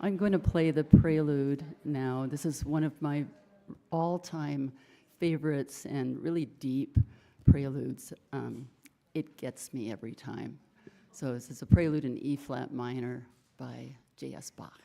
I'm going to play the prelude now. This is one of my all-time favorites and really deep preludes. It gets me every time. So this is a prelude in E-flat minor by J.S. Bach.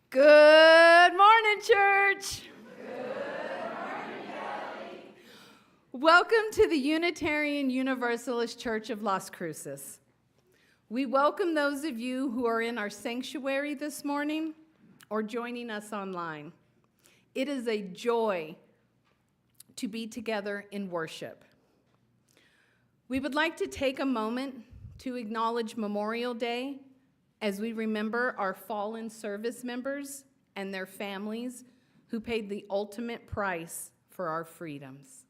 Good morning, church. Good morning, Kelly. Welcome to the Unitarian Universalist Church of Las Cruces. We welcome those of you who are in our sanctuary this morning or joining us online. It is a joy to be together in worship. We would like to take a moment to acknowledge Memorial Day as we remember our fallen service members and their families who paid the ultimate price for our freedoms.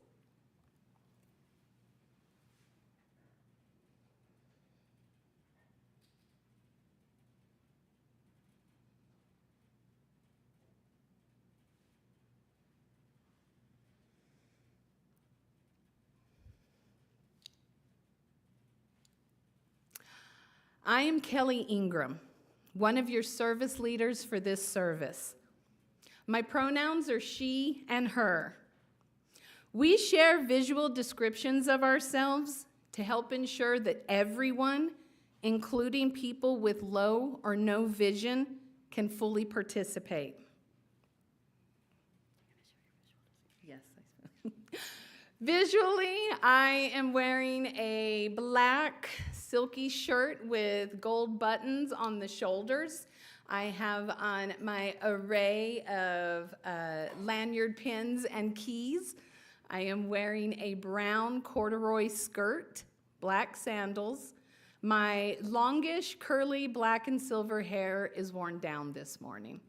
I am Kelly Ingram, one of your service leaders for this service. My pronouns are she and her. We share visual descriptions of ourselves to help ensure that everyone, including people with low or no vision, can fully participate. Yes. Visually, I am wearing a black silky shirt with gold buttons on the shoulders. I have on my array of lanyard pins and keys. I am wearing a brown corduroy skirt, black sandals. My longish, curly, black and silver hair is worn down this morning.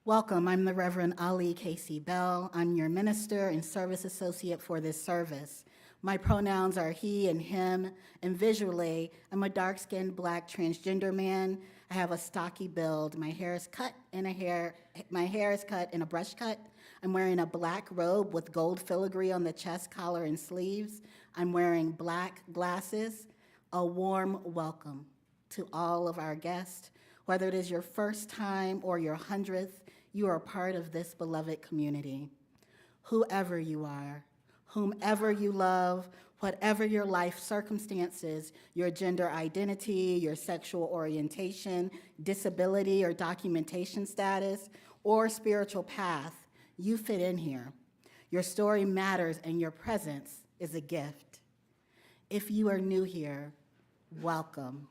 Welcome, I'm the Reverend Ali Casey Bell. I'm your minister and service associate for this service. My pronouns are he and him, and visually, I'm a dark-skinned black transgender man. I have a stocky build. My hair is cut in a brush cut. I'm wearing a black robe with gold filigree on the chest, collar, and sleeves. I'm wearing black glasses. A warm welcome to all of our guests. Whether it is your first time or your 100th, you are part of this beloved community. Whoever you are, whomever you love, whatever your life circumstances, your gender identity, your sexual orientation, disability or documentation status, or spiritual path, you fit in here. Your story matters and your presence is a gift. If you are new here, welcome.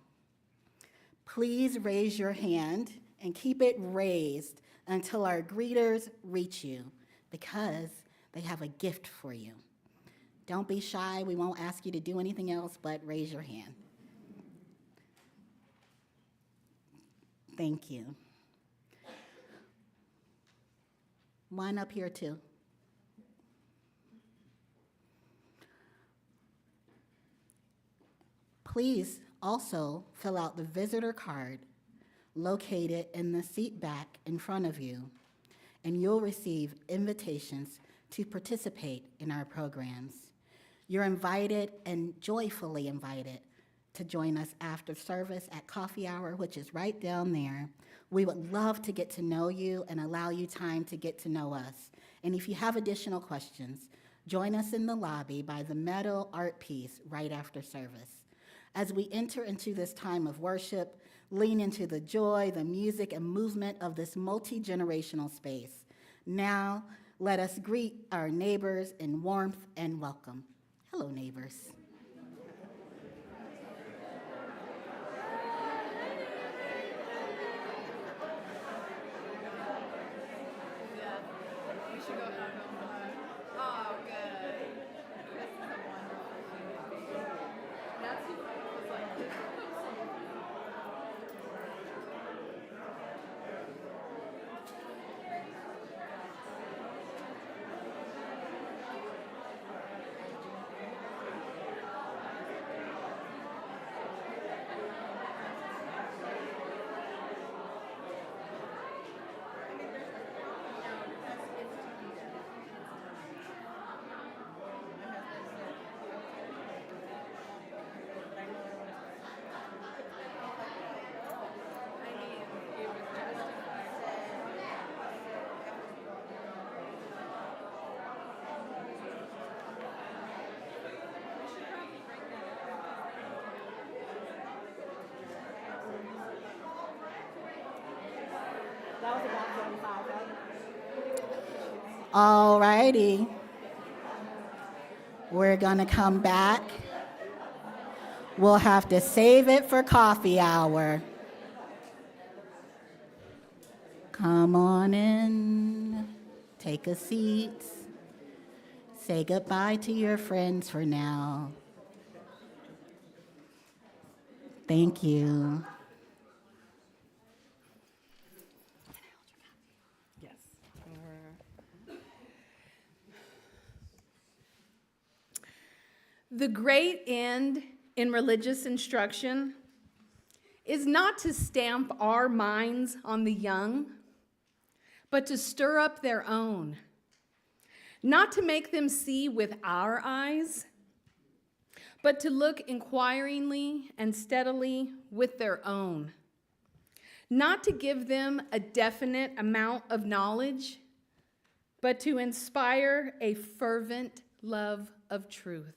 Please raise your hand and keep it raised until our greeters reach you, because they have a gift for you. Don't be shy. We won't ask you to do anything else but raise your hand. Thank you. One up here too. Please also fill out the visitor card located in the seat back in front of you, and you'll receive invitations to participate in our programs. You're invited and joyfully invited to join us after service at coffee hour, which is right down there. We would love to get to know you and allow you time to get to know us. And if you have additional questions, join us in the lobby by the metal art piece right after service. As we enter into this time of worship, lean into the joy, the music, and movement of this multi-generational space. Now, let us greet our neighbors in warmth and welcome. Hello, neighbors. That was about 75, right? All righty. We're gonna come back. We'll have to save it for coffee hour. Come on in, take a seat. Say goodbye to your friends for now. Thank you. Yes. The great end in religious instruction is not to stamp our minds on the young, but to stir up their own, not to make them see with our eyes, but to look inquiringly and steadily with their own. Not to give them a definite amount of knowledge, but to inspire a fervent love of truth.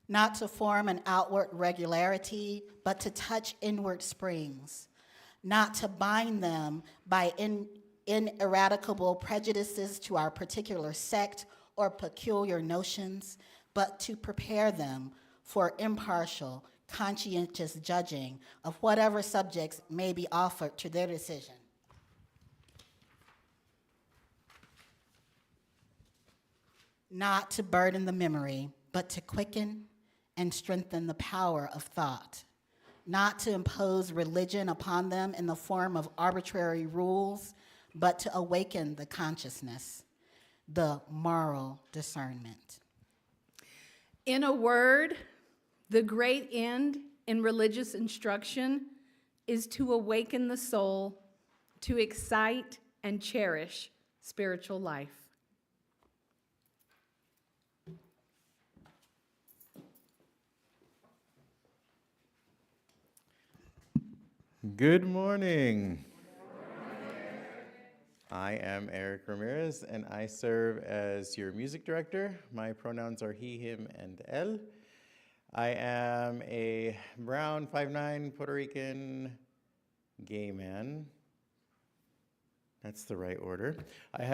Not to form an outward regularity, but to touch inward springs. Not to bind them by ineradicable prejudices to our particular sect or peculiar notions, but to prepare them for impartial, conscientious judging of whatever subjects may be offered to their decision. Not to burden the memory, but to quicken and strengthen the power of thought. Not to impose religion upon them in the form of arbitrary rules, but to awaken the consciousness, the moral discernment. In a word, the great end in religious instruction is to awaken the soul, to excite and cherish spiritual life. Good morning. I am Eric Ramirez, and I serve as your music director. My pronouns are he, him, and él. I am a brown, 5'9", Puerto Rican gay man. That's the right order. I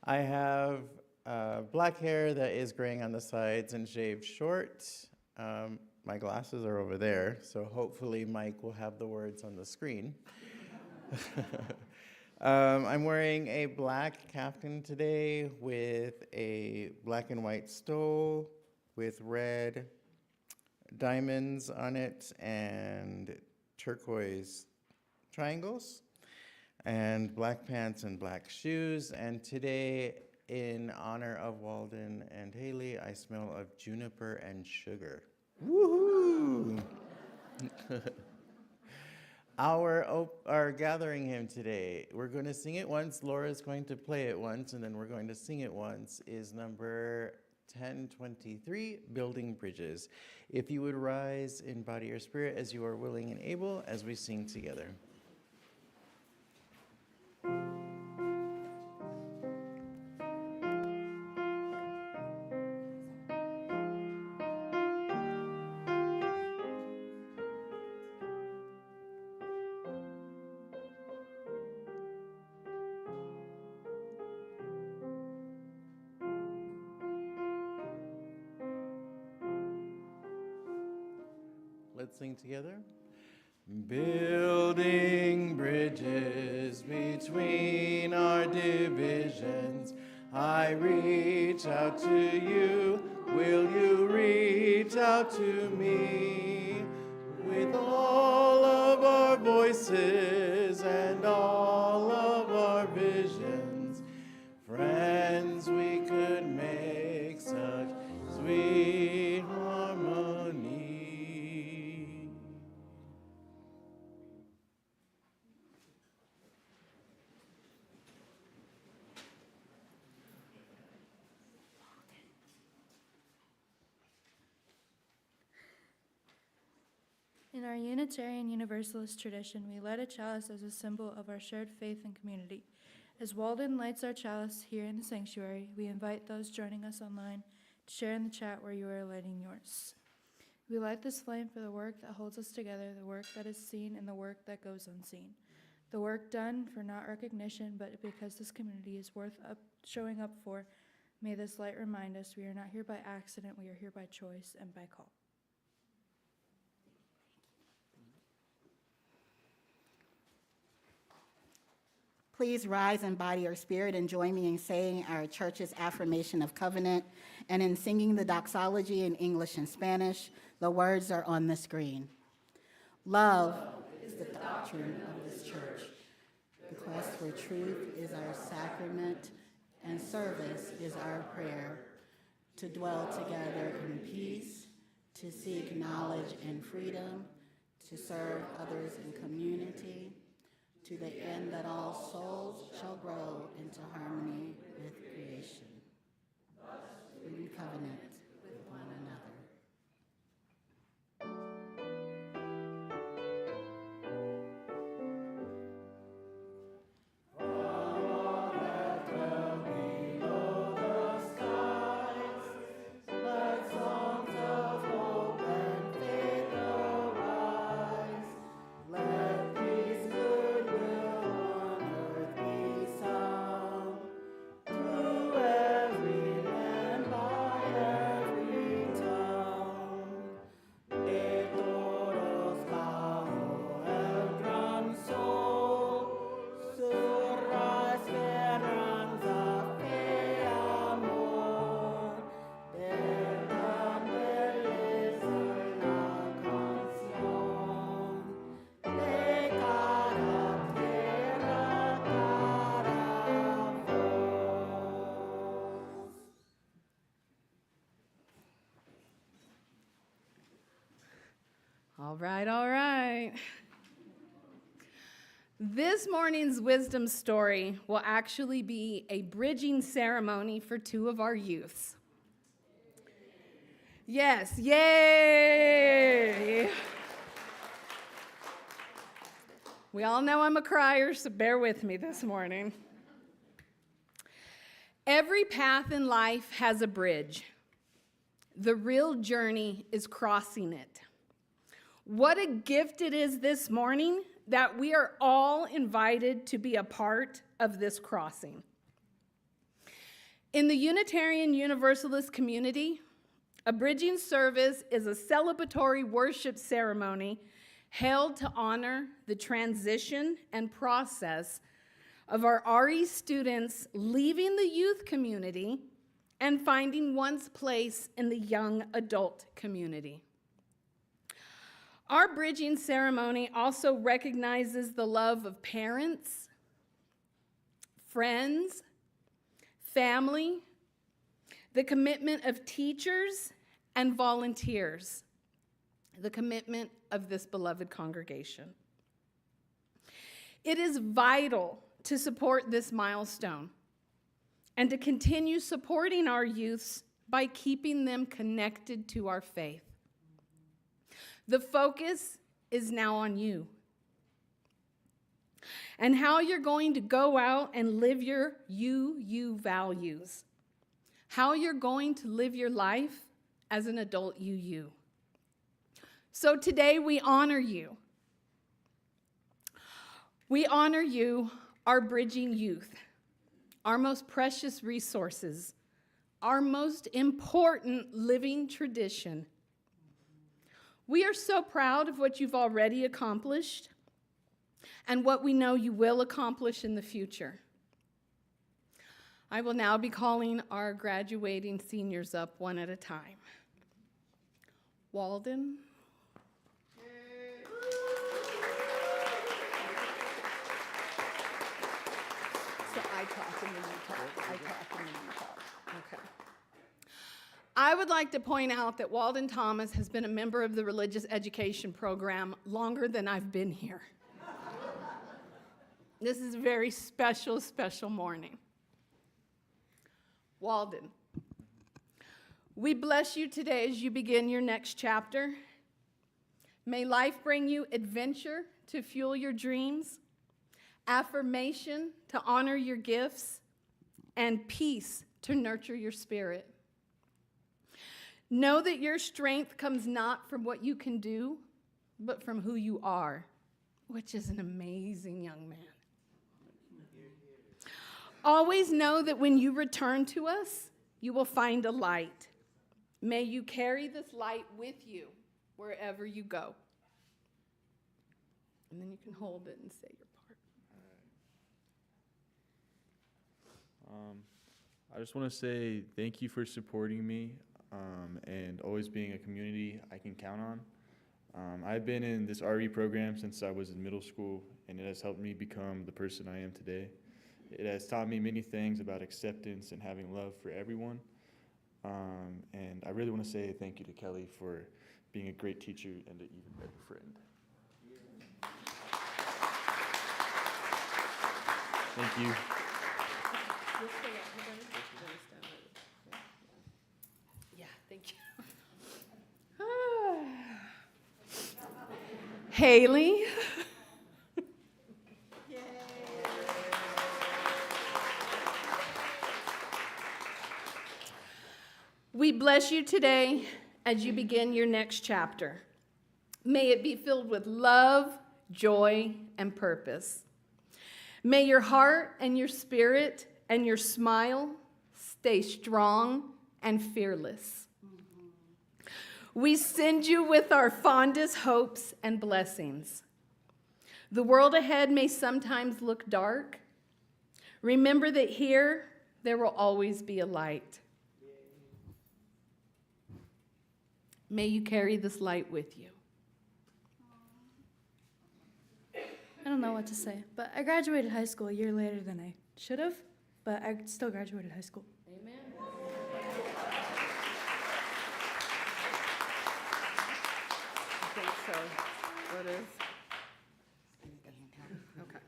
have black hair that is graying on the sides and shaved short. My glasses are over there, so hopefully Mike will have the words on the screen. I'm wearing a black caftan today with a black and white stole with red diamonds on it and turquoise triangles, and black pants and black shoes. And today, in honor of Walden and Haley, I smell of juniper and sugar. Woohoo! Our gathering hymn today, we're going to sing it once, Laura's going to play it once, and then we're going to sing it once, is number 1023, Building Bridges. If you would rise in body or spirit as you are willing and able as we sing together. Let's sing together. Building bridges between our divisions, I reach out to you, will you reach out to me? With all of our voices and all of our visions, friends, we could make such sweet harmony. In our Unitarian Universalist tradition, we light a chalice as a symbol of our shared faith and community. As Walden lights our chalice here in the sanctuary, we invite those joining us online to share in the chat where you are lighting yours. We light this flame for the work that holds us together, the work that is seen, and the work that goes unseen. The work done for not recognition, but because this community is worth showing up for. May this light remind us we are not here by accident, we are here by choice and by call. Please rise in body or spirit and join me in saying our church's affirmation of covenant and in singing the doxology in English and Spanish. The words are on the screen. Love is the doctrine of this church. The quest for truth is our sacrament, and service is our prayer. To dwell together in peace, to seek knowledge and freedom, to serve others in community, to the end that all souls shall grow into harmony with creation. In covenant with one another. All right, all right. This morning's wisdom story will actually be a bridging ceremony for two of our youths. Yes, yay! We all know I'm a crier, so bear with me this morning. Every path in life has a bridge. The real journey is crossing it. What a gift it is this morning that we are all invited to be a part of this crossing. In the Unitarian Universalist community, a bridging service is a celebratory worship ceremony held to honor the transition and process of our RE students leaving the youth community and finding one's place in the young adult community. Our bridging ceremony also recognizes the love of parents, friends, family, the commitment of teachers and volunteers, the commitment of this beloved congregation. It is vital to support this milestone and to continue supporting our youths by keeping them connected to our faith. The focus is now on you and how you're going to go out and live your UU values, how you're going to live your life as an adult UU. So today we honor you. We honor you, our bridging youth, our most precious resources, our most important living tradition. We are so proud of what you've already accomplished and what we know you will accomplish in the future. I will now be calling our graduating seniors up one at a time. Walden. So I talk and then you talk. I talk and then you talk. Okay. I would like to point out that Walden Thomas has been a member of the religious education program longer than I've been here. This is a very special, special morning. Walden, we bless you today as you begin your next chapter. May life bring you adventure to fuel your dreams, affirmation to honor your gifts, and peace to nurture your spirit. Know that your strength comes not from what you can do, but from who you are, which is an amazing young man. Always know that when you return to us, you will find a light. May you carry this light with you wherever you go. And then you can hold it and say your part. I just want to say thank you for supporting me and always being a community I can count on. I've been in this RE program since I was in middle school, and it has helped me become the person I am today. It has taught me many things about acceptance and having love for everyone. And I really want to say thank you to Kelly for being a great teacher and an even better friend. Thank you. Yeah, thank you. Haley. We bless you today as you begin your next chapter. May it be filled with love, joy, and purpose. May your heart and your spirit and your smile stay strong and fearless. We send you with our fondest hopes and blessings. The world ahead may sometimes look dark. Remember that here there will always be a light. May you carry this light with you. I don't know what to say, but I graduated high school a year later than I should have, but I still graduated high school. Amen. Thank So, what is? Okay.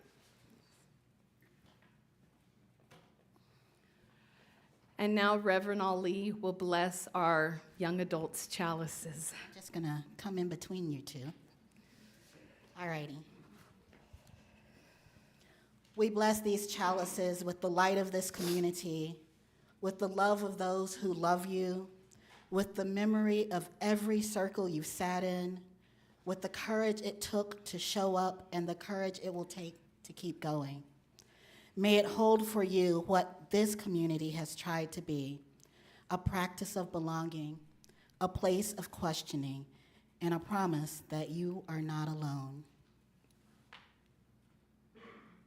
And now Reverend Ali will bless our young adults' chalices. Just gonna come in between you two. All righty. We bless these chalices with the light of this community, with the love of those who love you, with the memory of every circle you've sat in, with the courage it took to show up and the courage it will take to keep going. May it hold for you what this community has tried to be, a practice of belonging, a place of questioning, and a promise that you are not alone.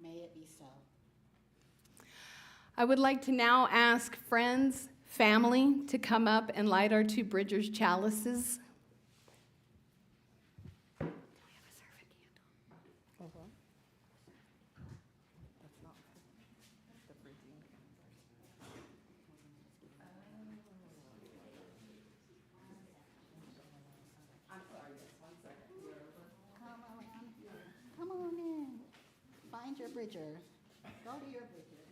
May it be so. I would like to now ask friends, family to come up and light our two Bridgers chalices. Come on in. Find your bridger. Go to your bridger.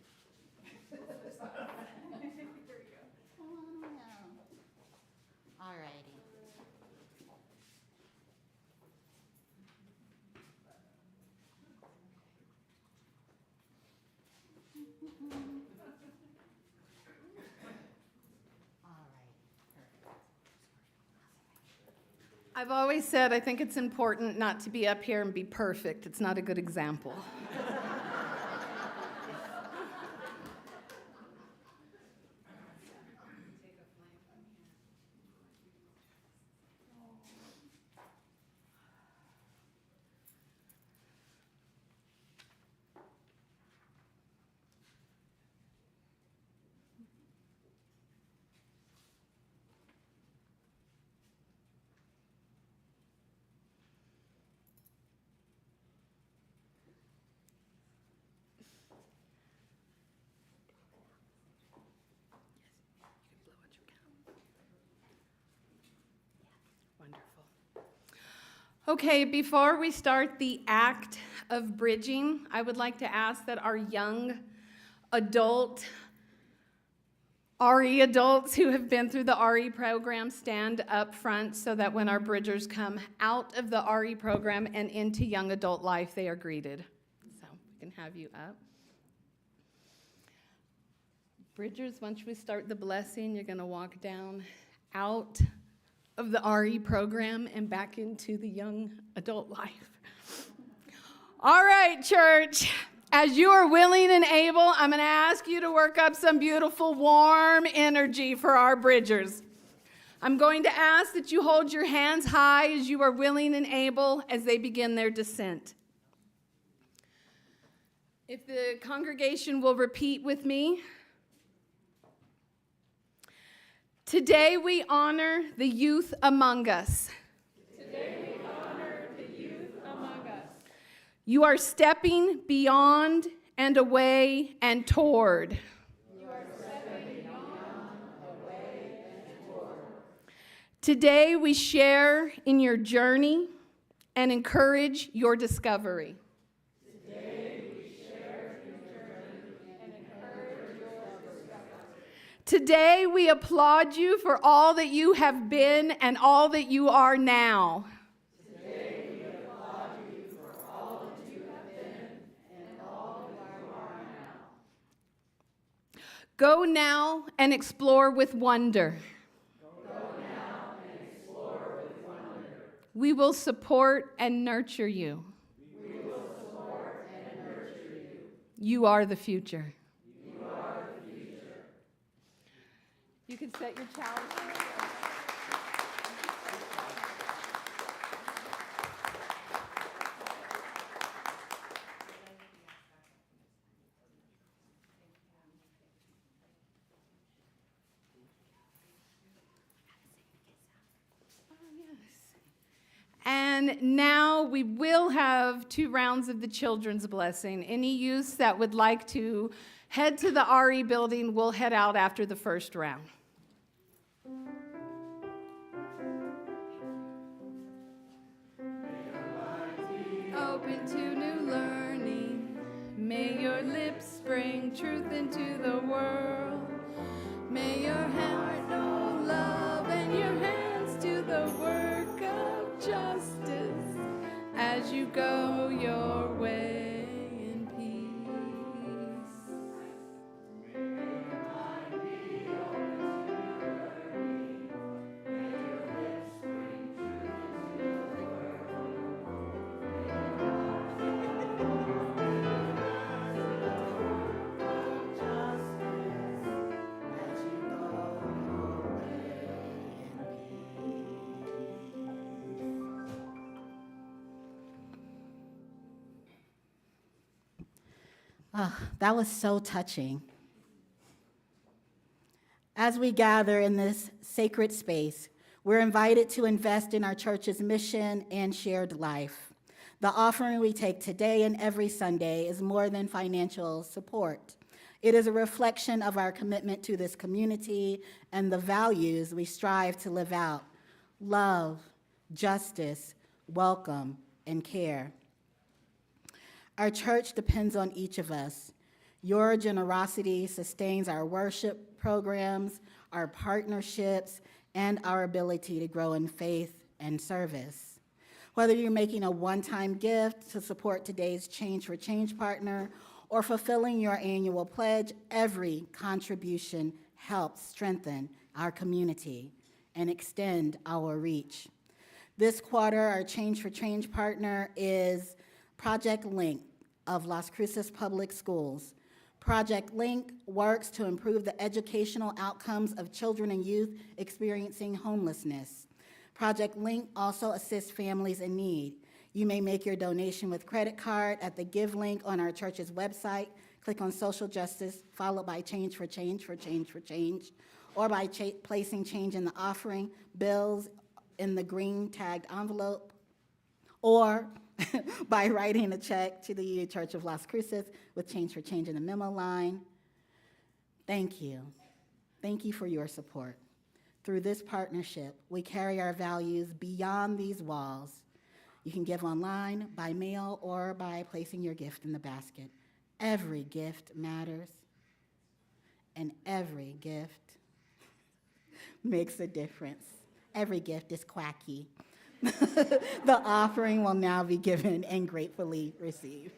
Come on around. All righty. All right. I've always said I think it's important not to be up here and be perfect. It's not a good example. Wonderful. Okay, before we start the act of bridging, I would like to ask that our young adult, RE adults who have been through the RE program stand up front so that when our bridgers come out of the RE program and into young adult life, they are greeted. So we can have you up. Bridgers, once we start the blessing, you're going to walk down out of the RE program and back into the young adult life. All right, church, as you are willing and able, I'm going to ask you to work up some beautiful, warm energy for our bridgers. I'm going to ask that you hold your hands high as you are willing and able as they begin their descent. If the congregation will repeat with me. Today we honor the youth among us. Today we honor the youth among us. You are stepping beyond and away and toward. You are stepping beyond, away, and toward. Today we share in your journey and encourage your discovery. Today, we applaud you for all that you have been and all that you are now. Today, we applaud you for all that you have been and all that you are now. Go now and explore with wonder. Go now and explore with wonder. We will support and nurture you. We will support and nurture you. You are the future. You can set your chalice. And now we will have 2 rounds of the children's blessing. Any youths that would like to head to the RE building will head out after the first round. open to new learning. May your lips bring truth into the world. May your heart know love and your hands do the work of justice as you go your way in peace. Oh, that was so touching. As we gather in this sacred space, we're invited to invest in our church's mission and shared life. The offering we take today and every Sunday is more than financial support. It is a reflection of our commitment to this community and the values we strive to live out: love, justice, welcome, and care. Our church depends on each of us. Your generosity sustains our worship programs, our partnerships, and our ability to grow in faith and service. Whether you're making a one-time gift to support today's Change for Change partner or fulfilling your annual pledge, every contribution helps strengthen our community and extend our reach. This quarter, our Change for Change partner is Project Link of Las Cruces Public Schools. Project Link works to improve the educational outcomes of children and youth experiencing homelessness. Project Link also assists families in need. You may make your donation with credit card at the Give link on our church's website. Click on Social Justice, followed by Change for Change for Change for Change, or by placing change in the offering, bills in the green tagged envelope, or by writing a check to the UU Church of Las Cruces with Change for Change in the memo line. Thank you. Thank you for your support. Through this partnership, we carry our values beyond these walls. You can give online, by mail, or by placing your gift in the basket. Every gift matters, and every gift makes a difference. Every gift is quacky. The offering will now be given and gratefully received.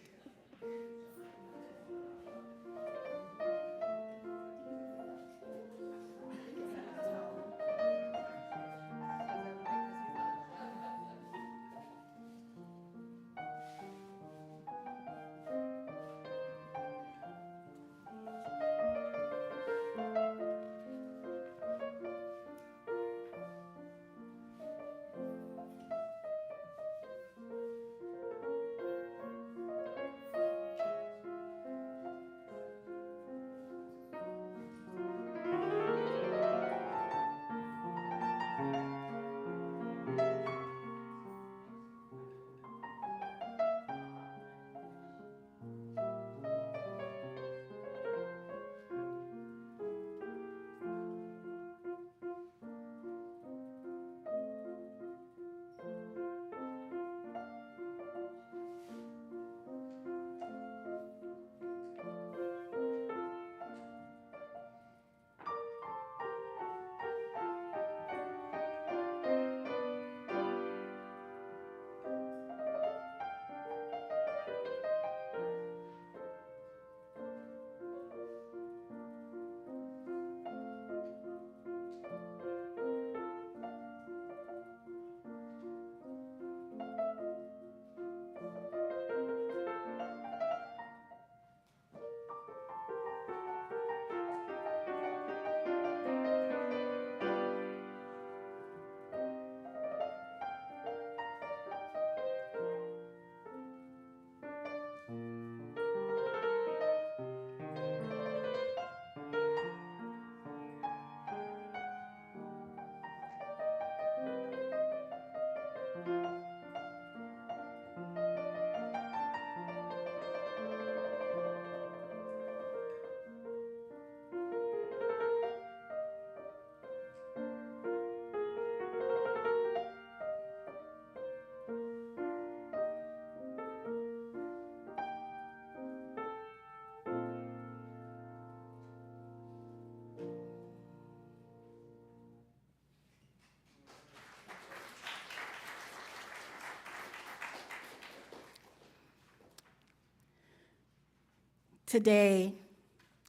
Today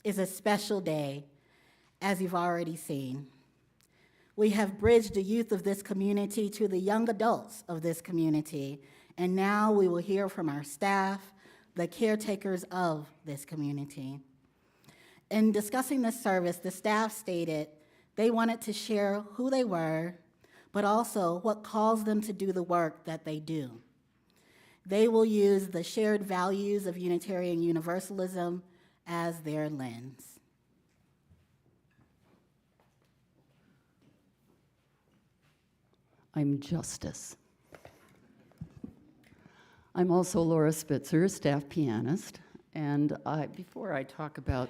is a special day, as you've already seen. We have bridged the youth of this community to the young adults of this community, and now we will hear from our staff, the caretakers of this community. In discussing this service, the staff stated they wanted to share who they were, but also what caused them to do the work that they do. They will use the shared values of Unitarian Universalism as their lens. I'm Justice. I'm also Laura Spitzer, staff pianist, and before I talk about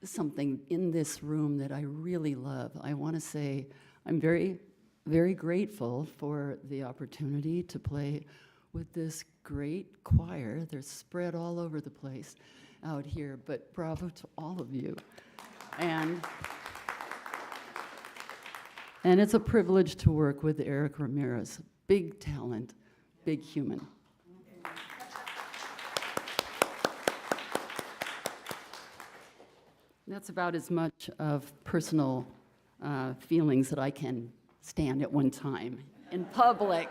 something in this room that I really love, I want to say I'm very, very grateful for the opportunity to play with this great choir. They're spread all over the place out here, but bravo to all of you. And it's a privilege to work with Eric Ramirez. Big talent, big human. That's about as much of personal feelings that I can stand at one time in public.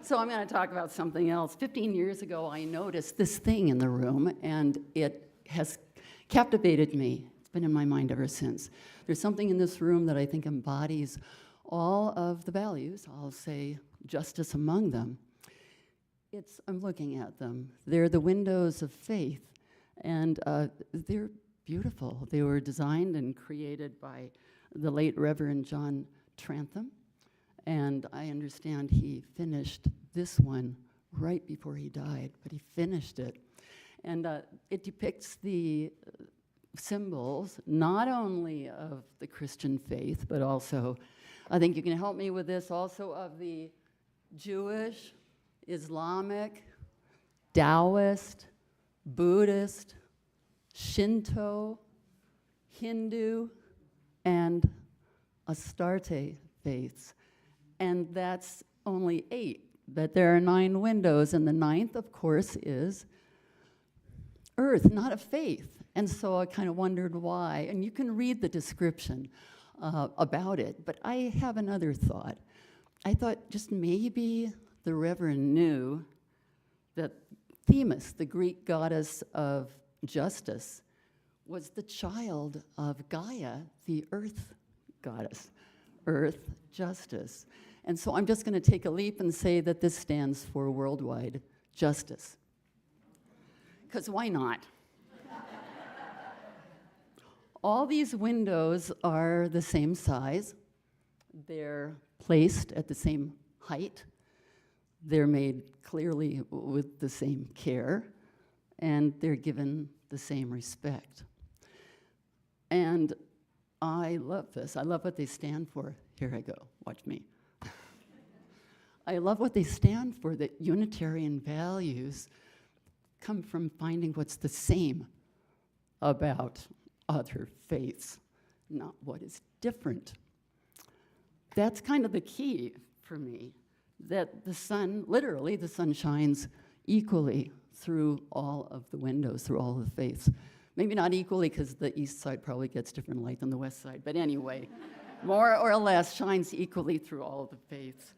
So I'm going to talk about something else. 15 years ago, I noticed this thing in the room, and it has captivated me. It's been in my mind ever since. There's something in this room that I think embodies all of the values. I'll say justice among them. I'm looking at them. They're the windows of faith, and they're beautiful. They were designed and created by the late Reverend John Trantham, and I understand he finished this one right before he died, but he finished it. And it depicts the symbols, not only of the Christian faith, but also, I think you can help me with this, also of the Jewish, Islamic, Taoist, Buddhist, Shinto, Hindu, and Astarte faiths. And that's only 8, but there are 9 windows, and the 9th, of course, is earth, not a faith. And so I kind of wondered why, and you can read the description about it, but I have another thought. I thought just maybe the Reverend knew that Themis, the Greek goddess of justice, was the child of Gaia, the earth goddess, earth justice. And so I'm just going to take a leap and say that this stands for worldwide justice. Because why not? All these windows are the same size. They're placed at the same height. They're made clearly with the same care, and they're given the same respect. And I love this. I love what they stand for. Here I go. Watch me. I love what they stand for, that Unitarian values come from finding what's the same about other faiths, not what is different. That's kind of the key for me, that the sun, literally, the sun shines equally through all of the windows, through all of the faiths. Maybe not equally, because the east side probably gets different light than the west side, but anyway, more or less shines equally through all of the faiths.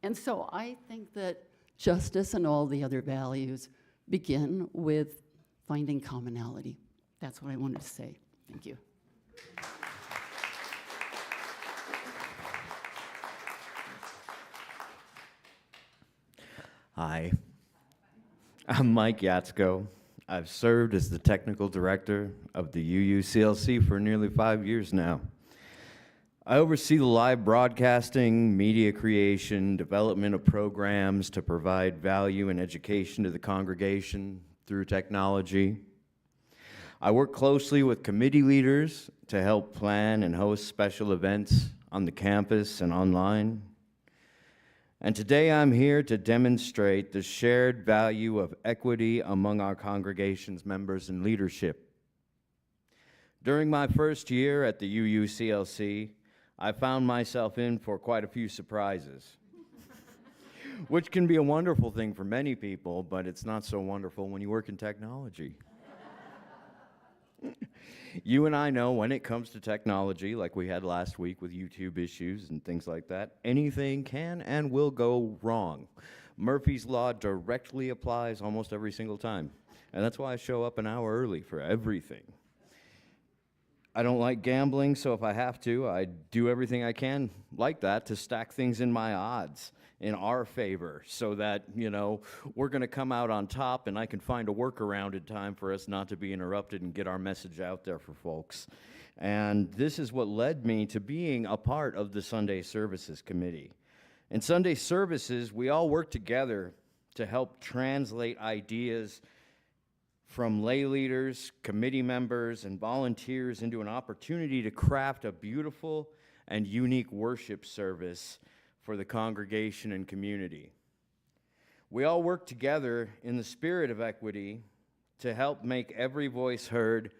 And so I think that justice and all the other values begin with finding commonality. That's what I wanted to say. Thank you. Hi, I'm Mike Yatsko. I've served as the technical director of the UUCLC for nearly 5 years now. I oversee the live broadcasting, media creation, development of programs to provide value and education to the congregation through technology. I work closely with committee leaders to help plan and host special events on the campus and online. And today I'm here to demonstrate the shared value of equity among our congregation's members and leadership. During my first year at the UUCLC, I found myself in for quite a few surprises. which can be a wonderful thing for many people, but it's not so wonderful when you work in technology. You and I know when it comes to technology, like we had last week with YouTube issues and things like that, anything can and will go wrong. Murphy's Law directly applies almost every single time, and that's why I show up an hour early for everything. I don't like gambling, so if I have to, I do everything I can like that to stack things in my odds in our favor so that, you know, we're going to come out on top and I can find a workaround in time for us not to be interrupted and get our message out there for folks. And this is what led me to being a part of the Sunday Services Committee. In Sunday Services, we all work together to help translate ideas from lay leaders, committee members, and volunteers into an opportunity to craft a beautiful and unique worship service for the congregation and community. We all work together in the spirit of equity to help make every voice heard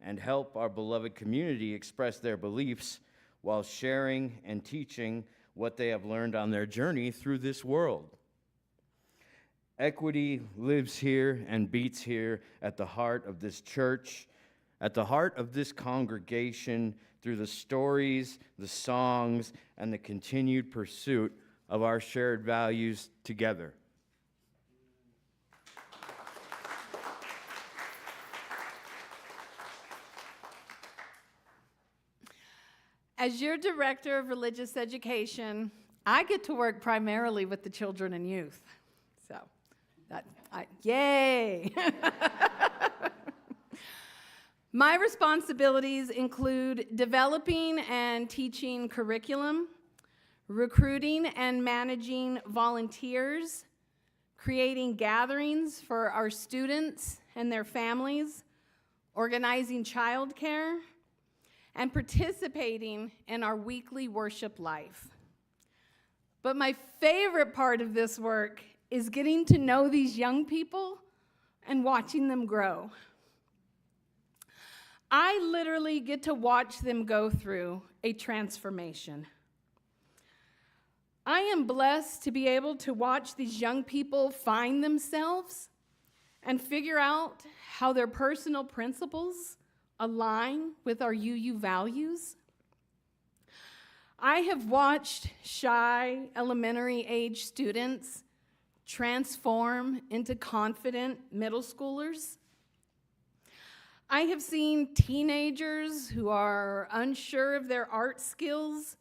and help our beloved community express their beliefs while sharing and teaching what they have learned on their journey through this world. Equity lives here and beats here at the heart of this church, at the heart of this congregation, through the stories, the songs, and the continued pursuit of our shared values together. As your director of religious education, I get to work primarily with the children and youth. So, yay! My responsibilities include developing and teaching curriculum, recruiting and managing volunteers, creating gatherings for our students and their families, organizing childcare, and participating in our weekly worship life. But my favorite part of this work is getting to know these young people and watching them grow. I literally get to watch them go through a transformation. I am blessed to be able to watch these young people find themselves and figure out how their personal principles align with our UU values. I have watched shy elementary age students transform into confident middle schoolers. I have seen teenagers who are unsure of their art skills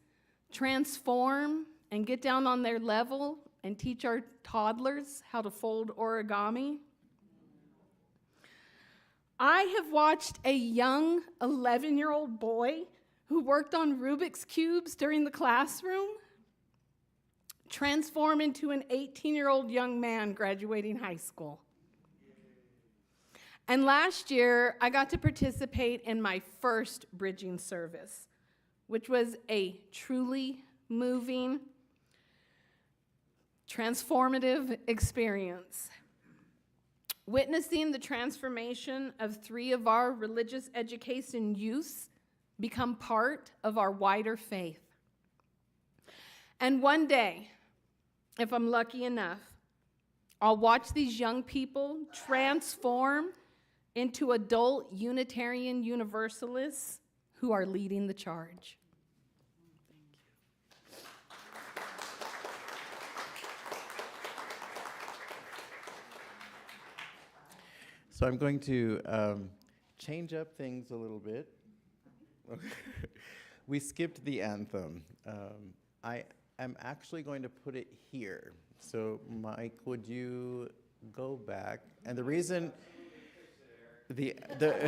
transform and get down on their level and teach our toddlers how to fold origami. I have watched a young 11-year-old boy who worked on Rubik's Cubes during the classroom transform into an 18-year-old young man graduating high school. And last year, I got to participate in my first bridging service, which was a truly moving, transformative experience. Witnessing the transformation of 3 of our religious education youths become part of our wider faith. And one day, if I'm lucky enough, I'll watch these young people transform into adult Unitarian Universalists who are leading the charge. So I'm going to change up things a little bit. We skipped the anthem. I am actually going to put it here. So Mike, would you go back? And the reason, that's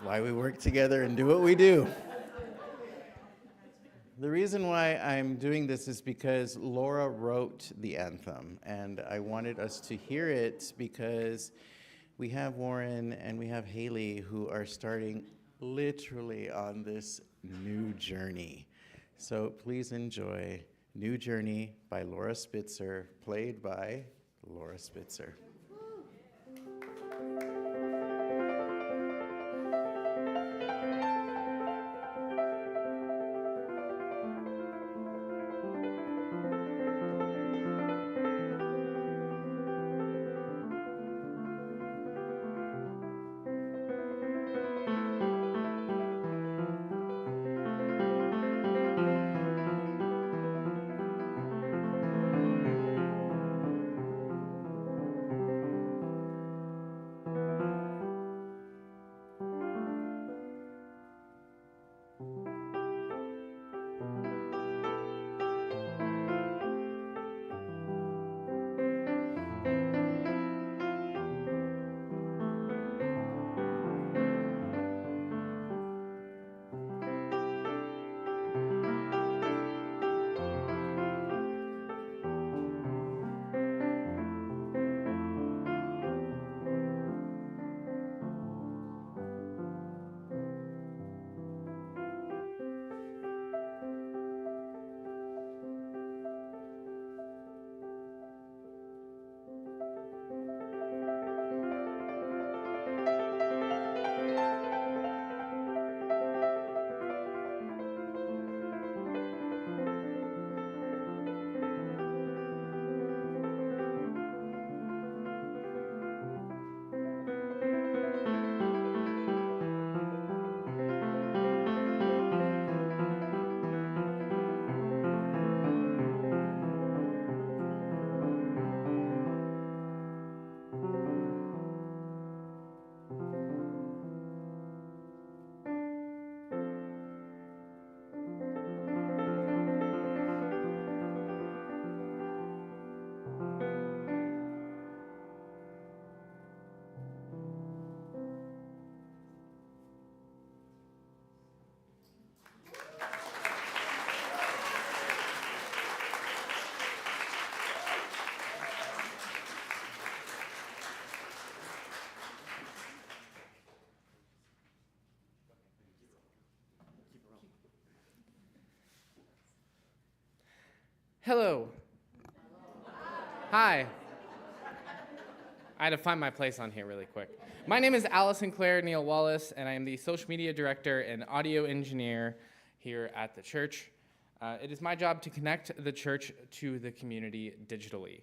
why we work together and do what we do. The reason why I'm doing this is because Laura wrote the anthem, and I wanted us to hear it because we have Warren and we have Haley who are starting literally on this new journey. So please enjoy New Journey by Laura Spitzer, played by Laura Spitzer. Hello. Hi. I had to find my place on here really quick. My name is Allison Claire Neal Wallace, and I am the social media director and audio engineer here at the church. It is my job to connect the church to the community digitally.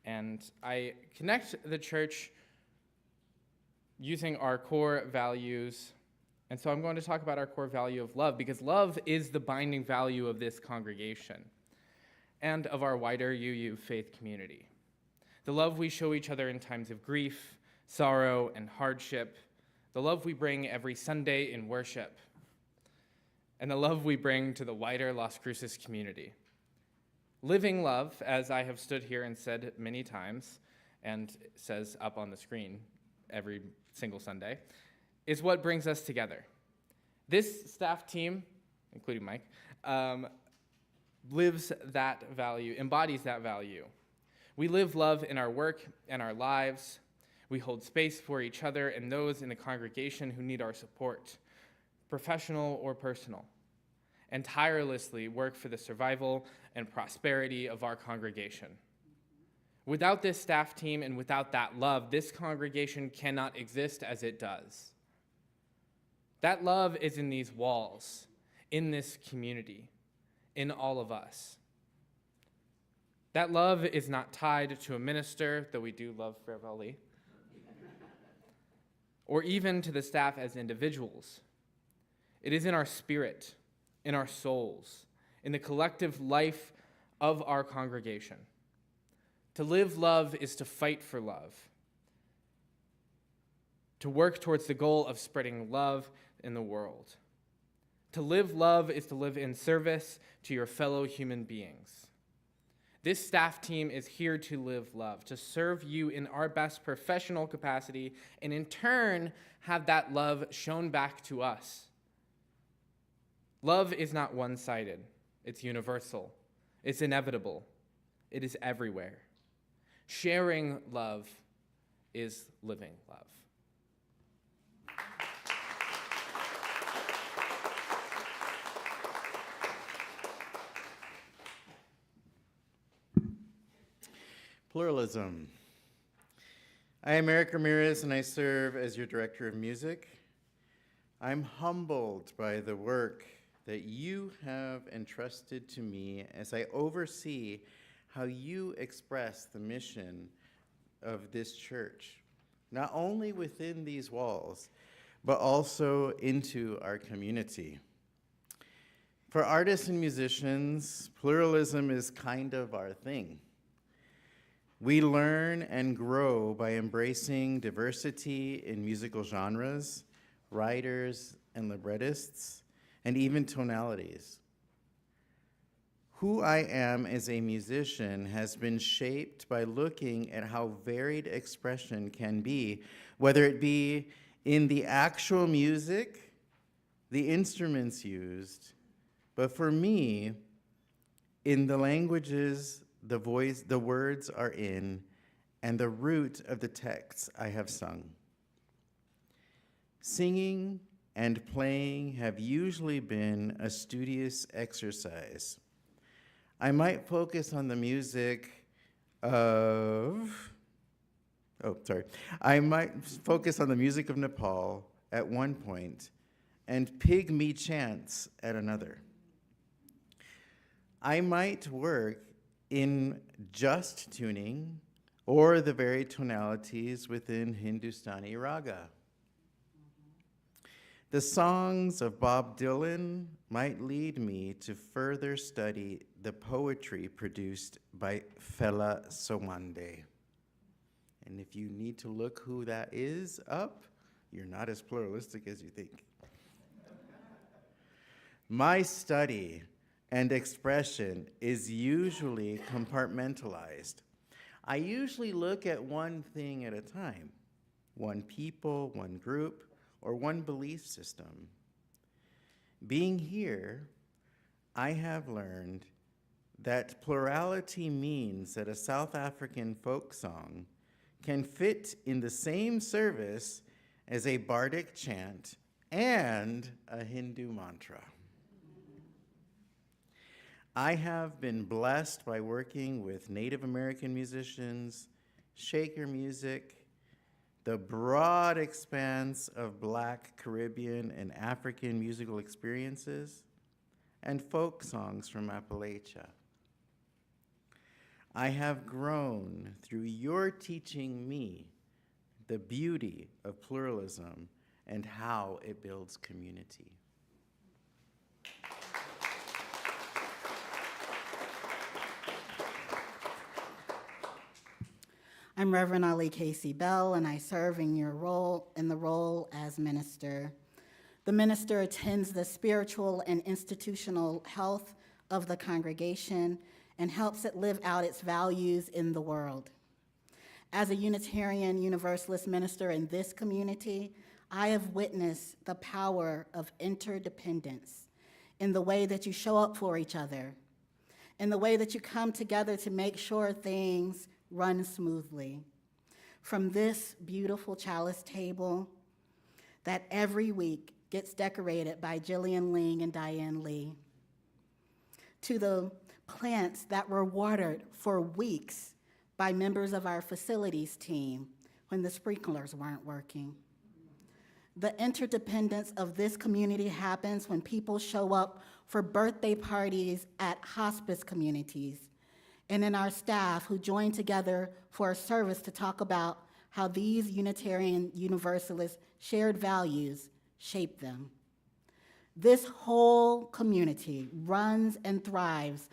And I connect the church using our core values. And so I'm going to talk about our core value of love, because love is the binding value of this congregation and of our wider UU faith community. The love we show each other in times of grief, sorrow, and hardship, the love we bring every Sunday in worship, and the love we bring to the wider Las Cruces community. Living love, as I have stood here and said many times, and says up on the screen every single Sunday, is what brings us together. This staff team, including Mike, lives that value, embodies that value. We live love in our work and our lives. We hold space for each other and those in the congregation who need our support, professional or personal, and tirelessly work for the survival and prosperity of our congregation. Without this staff team and without that love, this congregation cannot exist as it does. That love is in these walls, in this community, in all of us. That love is not tied to a minister, though we do love Rev. Ali, or even to the staff as individuals. It is in our spirit, in our souls, in the collective life of our congregation. To live love is to fight for love, to work towards the goal of spreading love in the world. To live love is to live in service to your fellow human beings. This staff team is here to live love, to serve you in our best professional capacity, and in turn, have that love shown back to us. Love is not one-sided. It's universal. It's inevitable. It is everywhere. Sharing love is living love. Pluralism. I am Eric Ramirez, and I serve as your director of music. I'm humbled by the work that you have entrusted to me as I oversee how you express the mission of this church, not only within these walls, but also into our community. For artists and musicians, pluralism is kind of our thing. We learn and grow by embracing diversity in musical genres, writers and librettists, and even tonalities. Who I am as a musician has been shaped by looking at how varied expression can be, whether it be in the actual music, the instruments used, but for me, in the languages the words are in, and the root of the texts I have sung. Singing and playing have usually been a studious exercise. I might focus on the music of, I might focus on the music of Nepal at one point and pygmy chants at another. I might work in just tuning or the varied tonalities within Hindustani raga. The songs of Bob Dylan might lead me to further study the poetry produced by Fela Somande. And if you need to look who that is up, you're not as pluralistic as you think. My study and expression is usually compartmentalized. I usually look at one thing at a time, one people, one group, or one belief system. Being here, I have learned that plurality means that a South African folk song can fit in the same service as a bardic chant and a Hindu mantra. I have been blessed by working with Native American musicians, Shaker music, the broad expanse of Black, Caribbean, and African musical experiences, and folk songs from Appalachia. I have grown through your teaching me the beauty of pluralism and how it builds community. I'm Reverend Ali Casey Bell, and I serve in the role as minister. The minister attends the spiritual and institutional health of the congregation and helps it live out its values in the world. As a Unitarian Universalist minister in this community, I have witnessed the power of interdependence in the way that you show up for each other, in the way that you come together to make sure things run smoothly. From this beautiful chalice table that every week gets decorated by Jillian Ling and Diane Lee, to the plants that were watered for weeks by members of our facilities team when the sprinklers weren't working. The interdependence of this community happens when people show up for birthday parties at hospice communities, and in our staff who join together for a service to talk about how these Unitarian Universalist shared values shape them. This whole community runs and thrives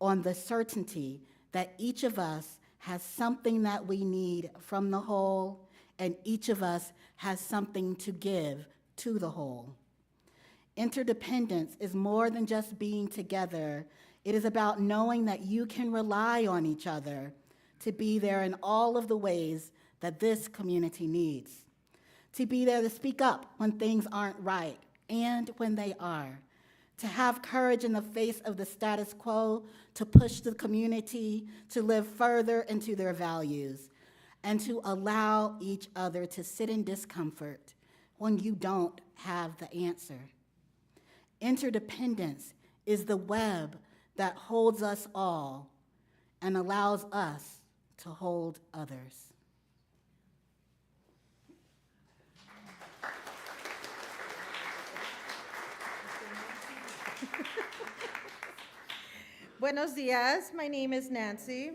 on the certainty that each of us has something that we need from the whole, and each of us has something to give to the whole. Interdependence is more than just being together. It is about knowing that you can rely on each other to be there in all of the ways that this community needs. To be there to speak up when things aren't right and when they are. To have courage in the face of the status quo, to push the community to live further into their values, and to allow each other to sit in discomfort when you don't have the answer. Interdependence is the web that holds us all and allows us to hold others. Buenos dias, my name is Nancy.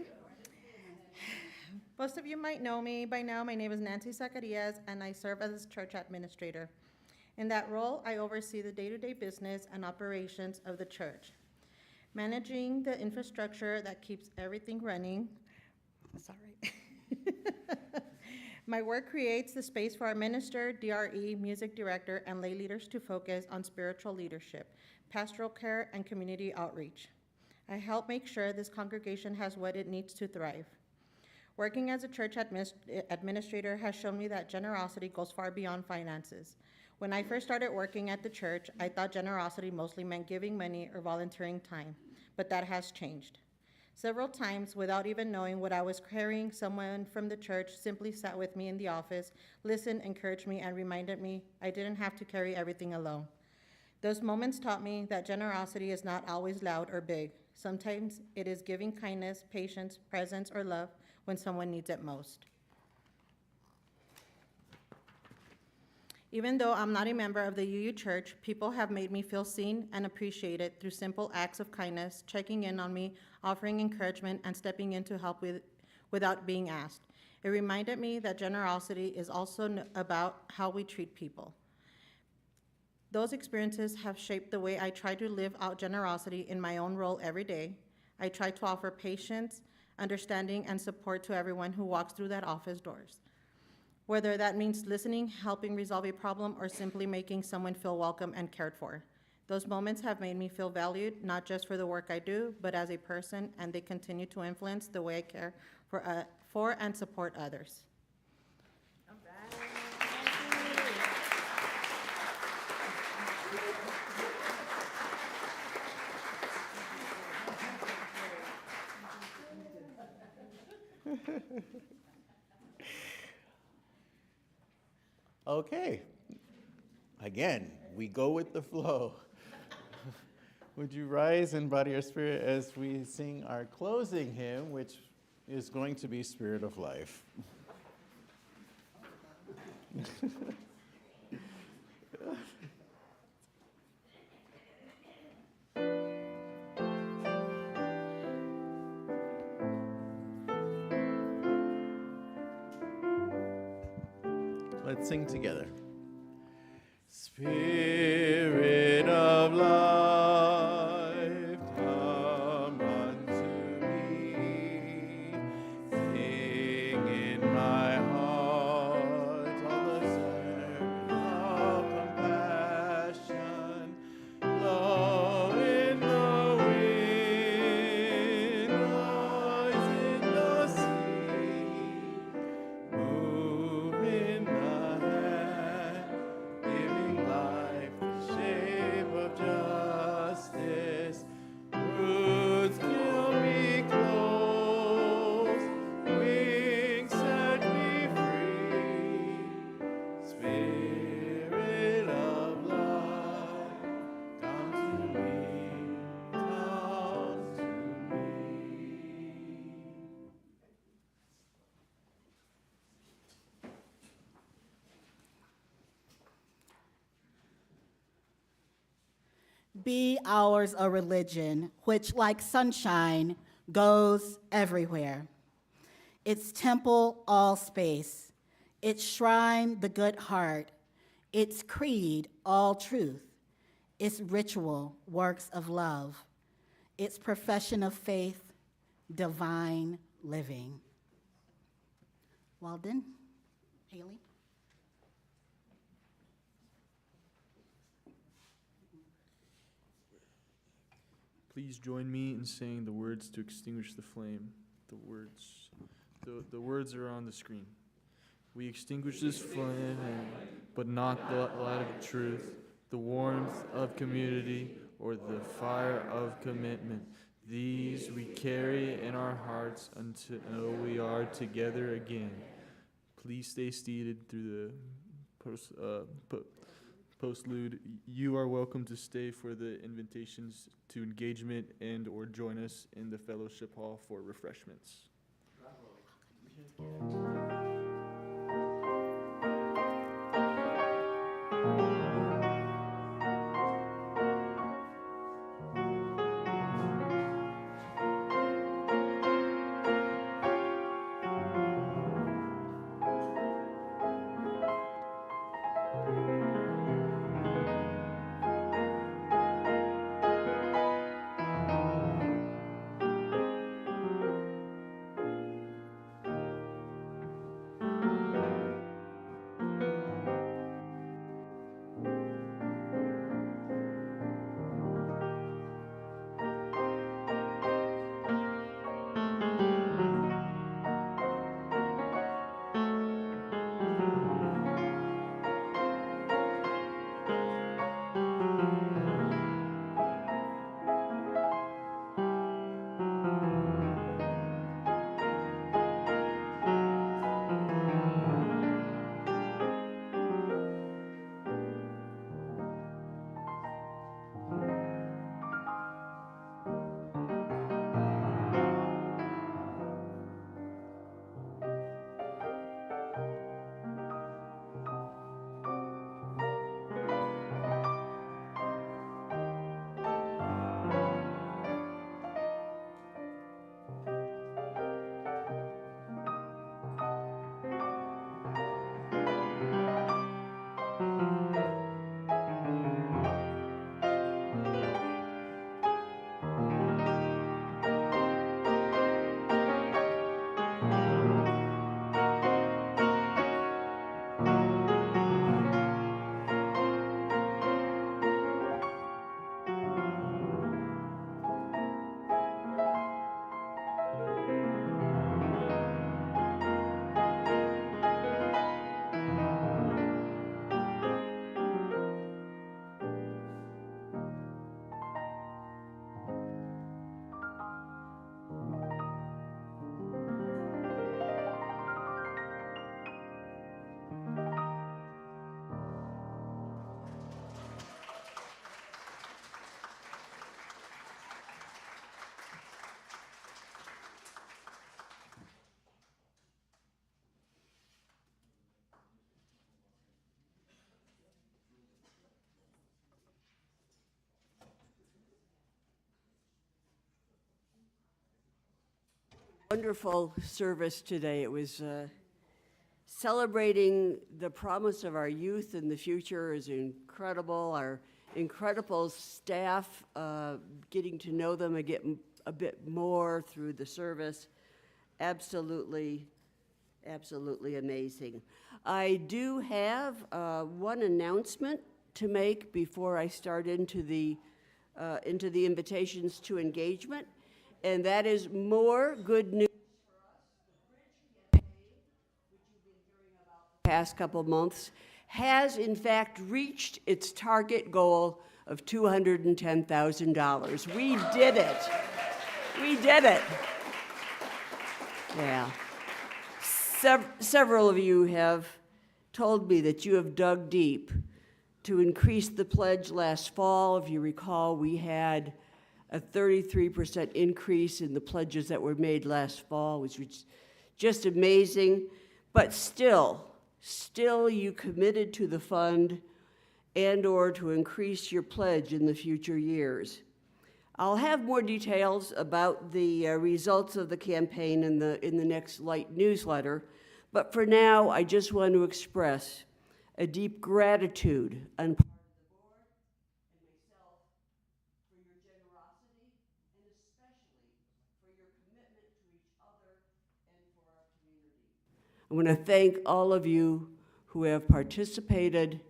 Most of you might know me by now. My name is Nancy Zacarias, and I serve as church administrator. In that role, I oversee the day-to-day business and operations of the church, managing the infrastructure that keeps everything running. Sorry. My work creates the space for our minister, DRE, music director, and lay leaders to focus on spiritual leadership, pastoral care, and community outreach. I help make sure this congregation has what it needs to thrive. Working as a church administrator has shown me that generosity goes far beyond finances. When I first started working at the church, I thought generosity mostly meant giving money or volunteering time, but that has changed. Several times, without even knowing what I was carrying, someone from the church simply sat with me in the office, listened, encouraged me, and reminded me I didn't have to carry everything alone. Those moments taught me that generosity is not always loud or big. Sometimes it is giving kindness, patience, presence, or love when someone needs it most. Even though I'm not a member of the UU Church, people have made me feel seen and appreciated through simple acts of kindness, checking in on me, offering encouragement, and stepping in to help without being asked. It reminded me that generosity is also about how we treat people. Those experiences have shaped the way I try to live out generosity in my own role every day. I try to offer patience, understanding, and support to everyone who walks through that office doors. Whether that means listening, helping resolve a problem, or simply making someone feel welcome and cared for. Those moments have made me feel valued, not just for the work I do, but as a person, and they continue to influence the way I care for and support others. All right. Okay. Again, we go with the flow. Would you rise in body or spirit as we sing our closing hymn, which is going to be Spirit of Life. Let's sing together. Spirit of life, come unto me. Sing in my heart all the sermon of compassion. Blow in the wind, rise in the sea, move in the hand, giving life the shape of justice. Roots will be close, wings set me free. Spirit of life, come to me, come to me. Be ours a religion which, like sunshine, goes everywhere. Its temple, all space. Its shrine, the good heart. Its creed, all truth. Its ritual, works of love. Its profession of faith, divine living. Walden, Haley. Please join me in saying the words to extinguish the flame. The words are on the screen. We extinguish this flame, but not the light of truth, the warmth of community, or the fire of commitment. These we carry in our hearts until we are together again. Please stay seated through the postlude. You are welcome to stay for the invitations to engagement and or join us in the fellowship hall for refreshments. Wonderful service today. It was celebrating the promise of our youth in the future is incredible. Our incredible staff, getting to know them a bit more through the service. Absolutely amazing. I do have one announcement to make before I start into the invitations to engagement, and that is more good news for us. The bridge campaign, which you've been hearing about the past couple months, has in fact reached its target goal of $210,000. We did it. We did it. Yeah. Several of you have told me that you have dug deep to increase the pledge last fall. If you recall, we had a 33% increase in the pledges that were made last fall, which was just amazing. But still you committed to the fund and/or to increase your pledge in the future years. I'll have more details about the results of the campaign in the next light newsletter, but for now, I just want to express a deep gratitude on part of the board and myself for your generosity and especially for your commitment to each other and for our community. I want to thank all of you who have participated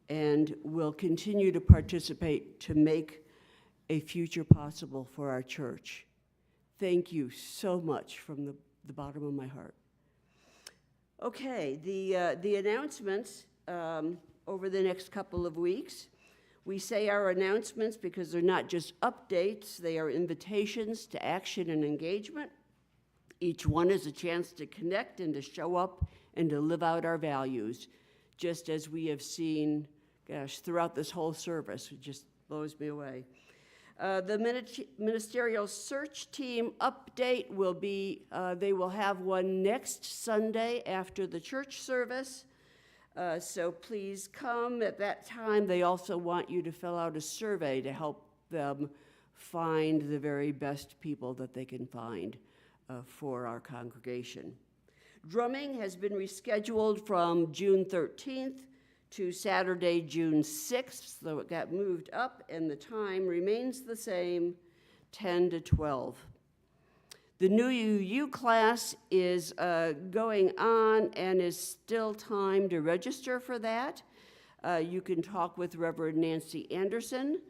and will continue to participate to make a future possible for our church. Thank you so much from the bottom of my heart. Okay, the announcements over the next couple of weeks. We say our announcements because they're not just updates, they are invitations to action and engagement. Each one is a chance to connect and to show up and to live out our values, just as we have seen, throughout this whole service. It just blows me away. The ministerial search team update will be, they will have one next Sunday after the church service. So please come at that time. They also want you to fill out a survey to help them find the very best people that they can find for our congregation. Drumming has been rescheduled from June 13th to Saturday, June 6th, so it got moved up, and the time remains the same, 10 to 12. The new UU class is going on, and is still time to register for that. You can talk with Reverend Nancy Anderson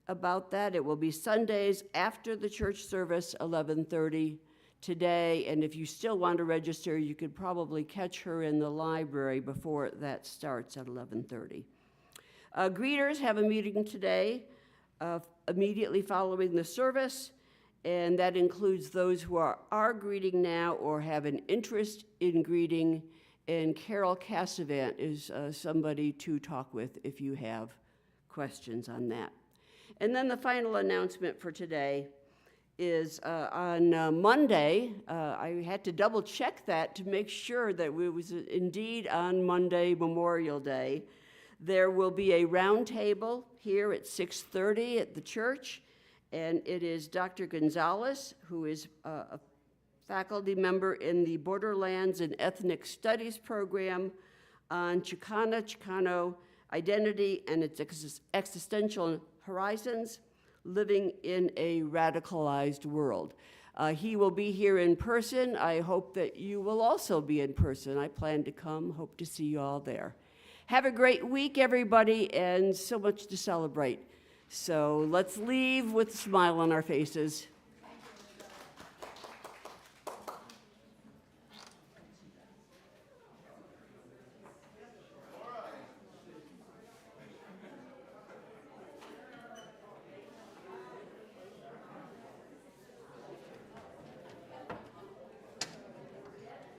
about that. It will be Sundays after the church service, 11:30 today, and if you still want to register, you could probably catch her in the library before that starts at 11:30. Greeters have a meeting today immediately following the service, and that includes those who are greeting now or have an interest in greeting, and Carol Cassavant is somebody to talk with if you have questions on that. And then the final announcement for today is on Monday. I had to double check that to make sure that it was indeed on Monday, Memorial Day. There will be a round table here at 6:30 at the church, and it is Dr. Gonzalez, who is a faculty member in the Borderlands and Ethnic Studies program, on Chicano identity and its existential horizons, living in a radicalized world. He will be here in person. I hope that you will also be in person. I plan to come. Hope to see you all there. Have a great week, everybody, and so much to celebrate. So let's leave with a smile on our faces.